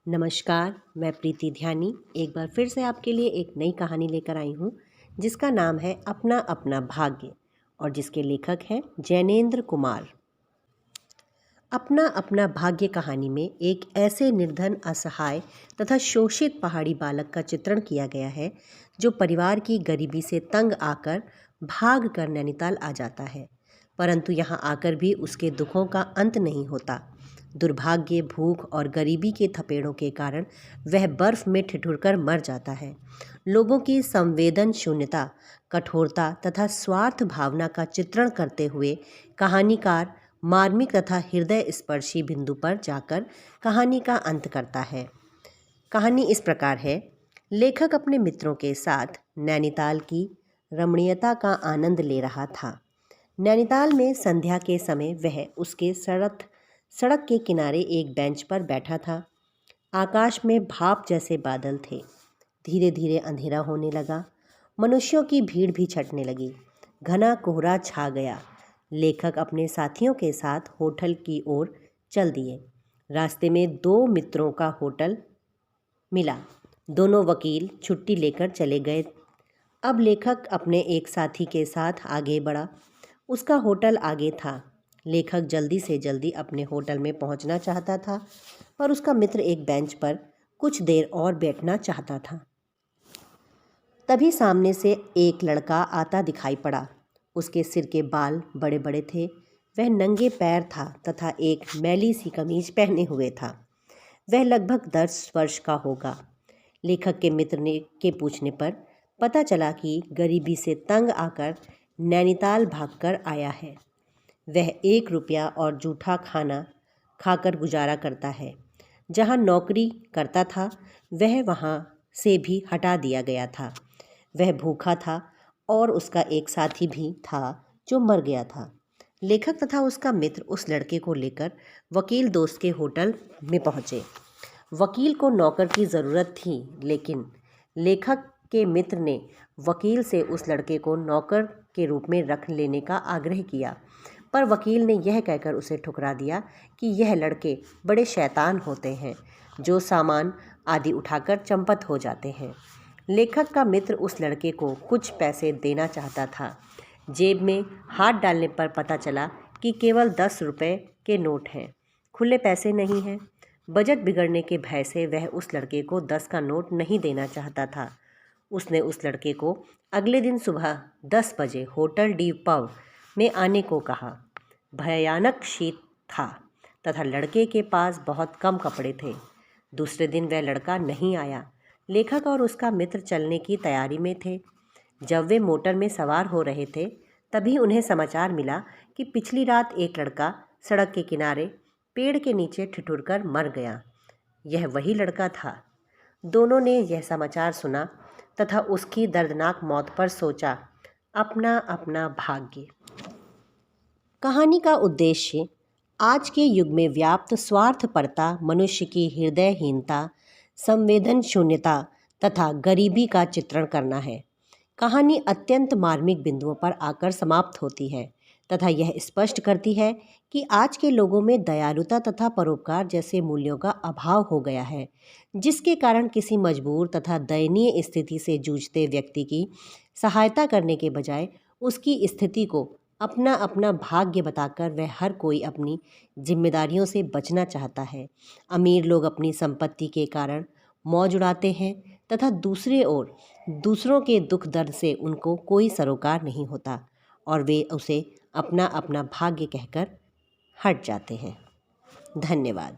नमस्कार, मैं प्रीति ध्यानी एक बार फिर से आपके लिए एक नई कहानी लेकर आई हूँ जिसका नाम है अपना अपना भाग्य और जिसके लेखक हैं जैनेन्द्र कुमार। अपना अपना भाग्य कहानी में एक ऐसे निर्धन, असहाय तथा शोषित पहाड़ी बालक का चित्रण किया गया है जो परिवार की गरीबी से तंग आकर भाग कर नैनीताल आ जाता है, परंतु यहाँ आकर भी उसके दुखों का अंत नहीं होता। दुर्भाग्य, भूख और गरीबी के थपेड़ों के कारण वह बर्फ में ठिठुरकर मर जाता है। लोगों की संवेदन शून्यता, कठोरता तथा स्वार्थ भावना का चित्रण करते हुए कहानीकार मार्मिक तथा हृदय स्पर्शी बिंदु पर जाकर कहानी का अंत करता है। कहानी इस प्रकार है। लेखक अपने मित्रों के साथ नैनीताल की रमणीयता का आनंद ले रहा था। नैनीताल में संध्या के समय वह उसके सड़क के किनारे एक बेंच पर बैठा था। आकाश में भाप जैसे बादल थे। धीरे धीरे अंधेरा होने लगा। मनुष्यों की भीड़ भी छटने लगी। घना कोहरा छा गया। लेखक अपने साथियों के साथ होटल की ओर चल दिए। रास्ते में दो मित्रों का होटल मिला। दोनों वकील छुट्टी लेकर चले गए। अब लेखक अपने एक साथी के साथ आगे बढ़ा। उसका होटल आगे था। लेखक जल्दी से जल्दी अपने होटल में पहुंचना चाहता था, पर उसका मित्र एक बेंच पर कुछ देर और बैठना चाहता था। तभी सामने से एक लड़का आता दिखाई पड़ा। उसके सिर के बाल बड़े बड़े थे। वह नंगे पैर था तथा एक मैली सी कमीज पहने हुए था। वह लगभग 10 वर्ष का होगा। लेखक के मित्र के पूछने पर पता चला कि गरीबी से तंग आकर नैनीताल भागकर आया है। वह 1 रुपया और जूठा खाना खाकर गुजारा करता है। जहाँ नौकरी करता था वह वहाँ से भी हटा दिया गया था। वह भूखा था और उसका एक साथी भी था जो मर गया था। लेखक तथा उसका मित्र उस लड़के को लेकर वकील दोस्त के होटल में पहुँचे। वकील को नौकर की ज़रूरत थी, लेकिन लेखक के मित्र ने वकील से उस लड़के को नौकर के रूप में रख लेने का आग्रह किया, पर वकील ने यह कहकर उसे ठुकरा दिया कि यह लड़के बड़े शैतान होते हैं जो सामान आदि उठाकर चंपत हो जाते हैं। लेखक का मित्र उस लड़के को कुछ पैसे देना चाहता था। जेब में हाथ डालने पर पता चला कि केवल 10 रुपये के नोट हैं, खुले पैसे नहीं हैं। बजट बिगड़ने के भय से वह उस लड़के को 10 का नोट नहीं देना चाहता था। उसने उस लड़के को अगले दिन सुबह 10 बजे होटल डी पव में आने को कहा। भयानक शीत था तथा लड़के के पास बहुत कम कपड़े थे। दूसरे दिन वह लड़का नहीं आया। लेखक और उसका मित्र चलने की तैयारी में थे। जब वे मोटर में सवार हो रहे थे तभी उन्हें समाचार मिला कि पिछली रात एक लड़का सड़क के किनारे पेड़ के नीचे ठिठुरकर मर गया। यह वही लड़का था। दोनों ने यह समाचार सुना तथा उसकी दर्दनाक मौत पर सोचा। अपना अपना भाग्य। कहानी का उद्देश्य आज के युग में व्याप्त स्वार्थपरता, मनुष्य की हृदयहीनता, संवेदन शून्यता तथा गरीबी का चित्रण करना है। कहानी अत्यंत मार्मिक बिंदुओं पर आकर समाप्त होती है तथा यह स्पष्ट करती है कि आज के लोगों में दयालुता तथा परोपकार जैसे मूल्यों का अभाव हो गया है, जिसके कारण किसी मजबूर तथा दयनीय स्थिति से जूझते व्यक्ति की सहायता करने के बजाय उसकी स्थिति को अपना अपना भाग्य बताकर वह हर कोई अपनी जिम्मेदारियों से बचना चाहता है। अमीर लोग अपनी संपत्ति के कारण मौज उड़ाते हैं तथा दूसरी ओर दूसरों के दुख दर्द से उनको कोई सरोकार नहीं होता और वे उसे अपना अपना भाग्य कहकर हट जाते हैं। धन्यवाद।